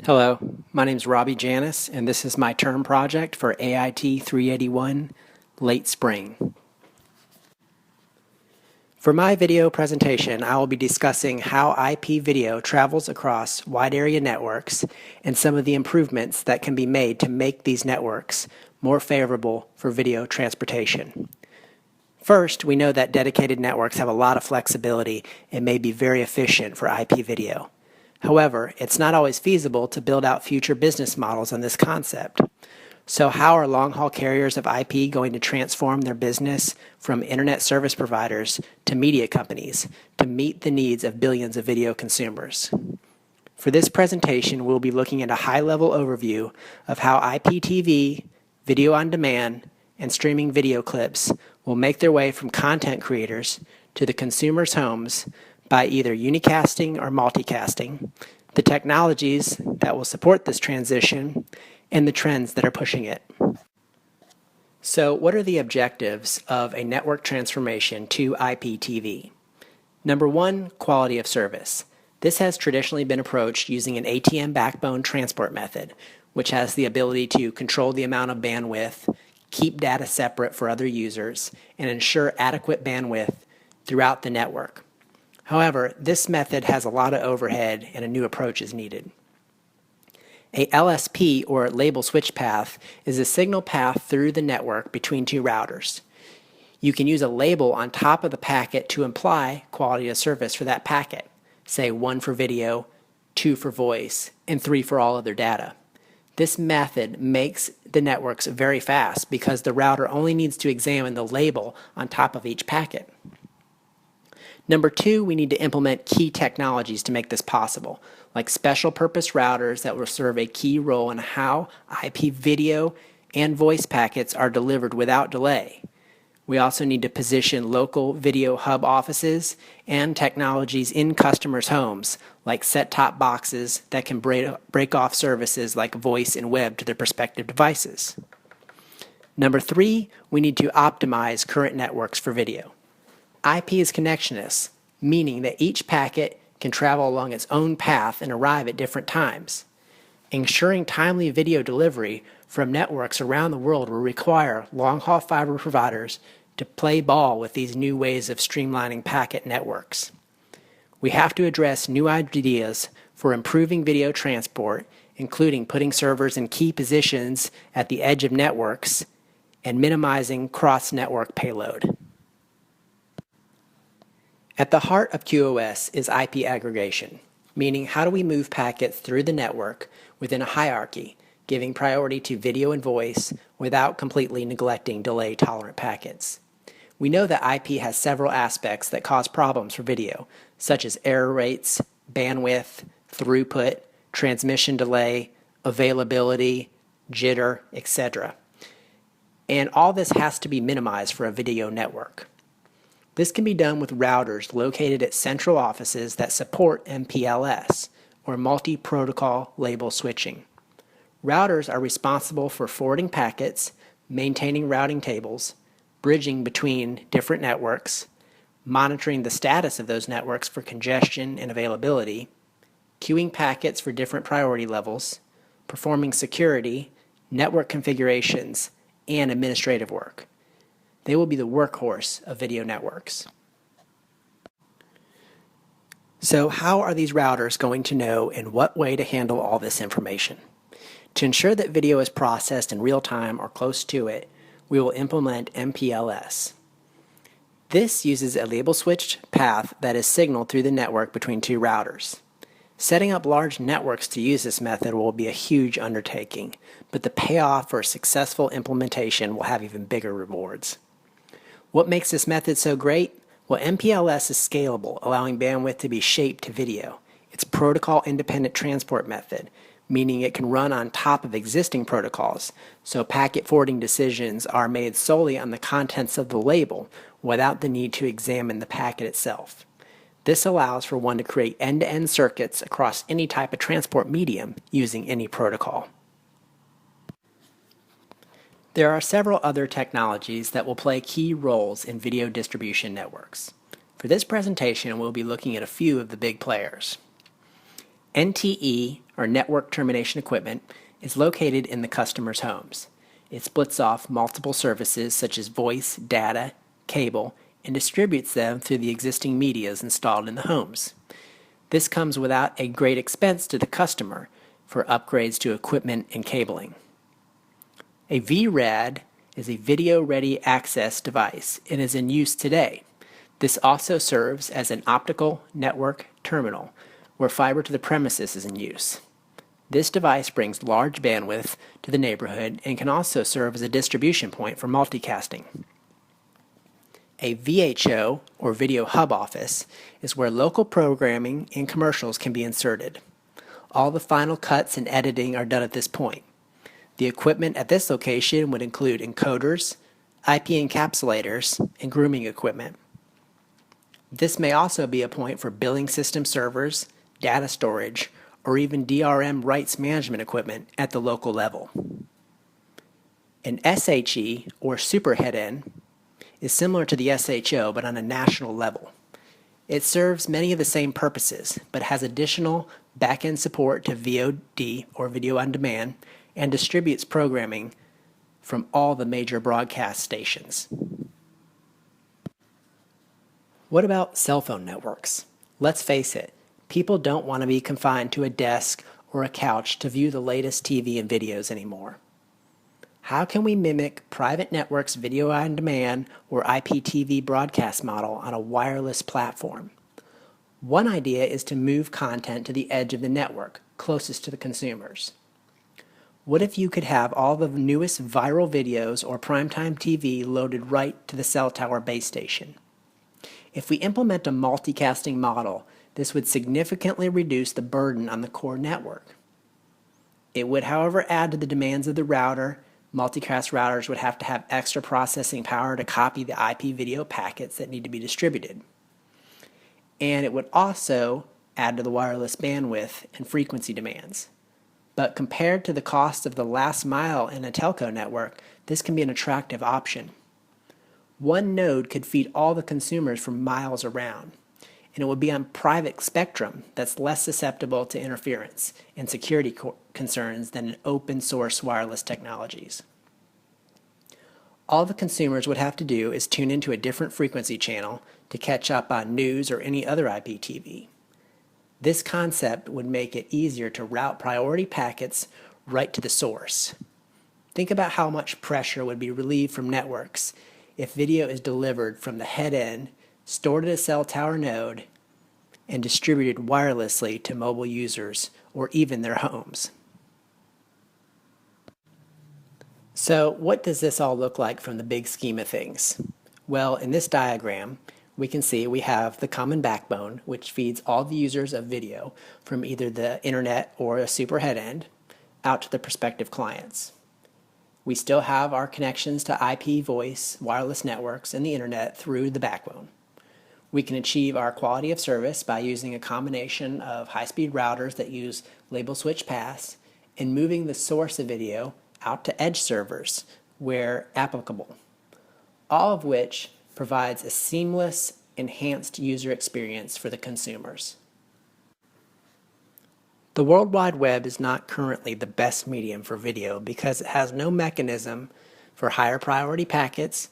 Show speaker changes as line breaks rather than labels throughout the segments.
Hello, my name is Robbie Janis, and this is my term project for AIT381 Late Spring. For my video presentation, I will be discussing how IP video travels across wide area networks and some of the improvements that can be made to make these networks more favorable for video transportation. First, we know that dedicated networks have a lot of flexibility and may be very efficient for IP video. However, it's not always feasible to build out future business models on this concept. So how are long-haul carriers of IP going to transform their business from internet service providers to media companies to meet the needs of billions of video consumers? For this presentation, we'll be looking at a high-level overview of how IPTV, video on demand, and streaming video clips will make their way from content creators to the consumer's homes by either unicasting or multicasting, the technologies that will support this transition, and the trends that are pushing it. So what are the objectives of a network transformation to IPTV? Number one, quality of service. This has traditionally been approached using an ATM backbone transport method, which has the ability to control the amount of bandwidth, keep data separate for other users, and ensure adequate bandwidth throughout the network. However, this method has a lot of overhead and a new approach is needed. A LSP, or label switch path, is a signal path through the network between two routers. You can use a label on top of the packet to imply quality of service for that packet, say 1 for video, 2 for voice, and 3 for all other data. This method makes the networks very fast because the router only needs to examine the label on top of each packet. Number two, we need to implement key technologies to make this possible, like special purpose routers that will serve a key role in how IP video and voice packets are delivered without delay. We also need to position local video hub offices and technologies in customers' homes, like set-top boxes that can break off services like voice and web to their respective devices. Number three, we need to optimize current networks for video. IP is connectionist, meaning that each packet can travel along its own path and arrive at different times. Ensuring timely video delivery from networks around the world will require long-haul fiber providers to play ball with these new ways of streamlining packet networks. We have to address new ideas for improving video transport, including putting servers in key positions at the edge of networks and minimizing cross-network payload. At the heart of QoS is IP aggregation, meaning how do we move packets through the network within a hierarchy, giving priority to video and voice without completely neglecting delay-tolerant packets. We know that IP has several aspects that cause problems for video, such as error rates, bandwidth, throughput, transmission delay, availability, jitter, etc. And all this has to be minimized for a video network. This can be done with routers located at central offices that support MPLS, or multi-protocol label switching. Routers are responsible for forwarding packets, maintaining routing tables, bridging between different networks, monitoring the status of those networks for congestion and availability, queuing packets for different priority levels, performing security, network configurations, and administrative work. They will be the workhorse of video networks. So how are these routers going to know in what way to handle all this information? To ensure that video is processed in real time or close to it, we will implement MPLS. This uses a label switched path that is signaled through the network between two routers. Setting up large networks to use this method will be a huge undertaking, but the payoff for a successful implementation will have even bigger rewards. What makes this method so great? Well, MPLS is scalable, allowing bandwidth to be shaped to video. It's a protocol-independent transport method, meaning it can run on top of existing protocols, so packet forwarding decisions are made solely on the contents of the label without the need to examine the packet itself. This allows for one to create end-to-end circuits across any type of transport medium using any protocol. There are several other technologies that will play key roles in video distribution networks. For this presentation, we'll be looking at a few of the big players. NTE, or network termination equipment, is located in the customer's homes. It splits off multiple services such as voice, data, cable, and distributes them through the existing medias installed in the homes. This comes without a great expense to the customer for upgrades to equipment and cabling. A VRAD is a Video Ready Access device and is in use today. This also serves as an optical network terminal where fiber to the premises is in use. This device brings large bandwidth to the neighborhood and can also serve as a distribution point for multicasting. A VHO, or Video Hub Office, is where local programming and commercials can be inserted. All the final cuts and editing are done at this point. The equipment at this location would include encoders, IP encapsulators, and grooming equipment. This may also be a point for billing system servers, data storage, or even DRM rights management equipment at the local level. An SHE, or Super Head-End, is similar to the SHO but on a national level. It serves many of the same purposes, but has additional back-end support to VOD, or Video On Demand, and distributes programming from all the major broadcast stations. What about cell phone networks? Let's face it, people don't want to be confined to a desk or a couch to view the latest TV and videos anymore. How can we mimic private networks' video on demand or IPTV broadcast model on a wireless platform? One idea is to move content to the edge of the network, closest to the consumers. What if you could have all the newest viral videos or primetime TV loaded right to the cell tower base station? If we implement a multicasting model, this would significantly reduce the burden on the core network. It would, however, add to the demands of the router. Multicast routers would have to have extra processing power to copy the IP video packets that need to be distributed. And it would also add to the wireless bandwidth and frequency demands. But compared to the cost of the last mile in a telco network, this can be an attractive option. One node could feed all the consumers for miles around, and it would be on private spectrum that's less susceptible to interference and security concerns than in open source wireless technologies. All the consumers would have to do is tune into a different frequency channel to catch up on news or any other IPTV. This concept would make it easier to route priority packets right to the source. Think about how much pressure would be relieved from networks if video is delivered from the head end, stored at a cell tower node, and distributed wirelessly to mobile users or even their homes. So what does this all look like from the big scheme of things? Well, in this diagram, we can see we have the common backbone, which feeds all the users of video from either the internet or a super head end out to the prospective clients. We still have our connections to IP voice, wireless networks, and the internet through the backbone. We can achieve our quality of service by using a combination of high-speed routers that use label switch paths and moving the source of video out to edge servers where applicable, all of which provides a seamless, enhanced user experience for the consumers. The World Wide Web is not currently the best medium for video because it has no mechanism for higher priority packets,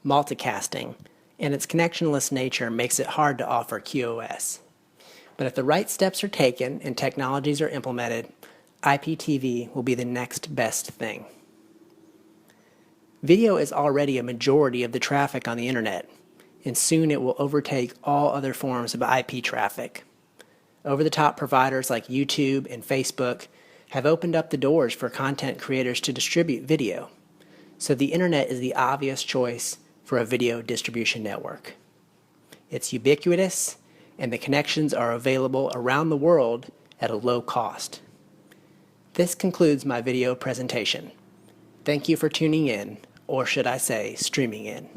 multicasting, and its connectionless nature makes it hard to offer QoS. But if the right steps are taken and technologies are implemented, IPTV will be the next best thing. Video is already a majority of the traffic on the internet, and soon it will overtake all other forms of IP traffic. Over-the-top providers like YouTube and Facebook have opened up the doors for content creators to distribute video, so the internet is the obvious choice for a video distribution network. It's ubiquitous, and the connections are available around the world at a low cost. This concludes my video presentation. Thank you for tuning in, or should I say, streaming in.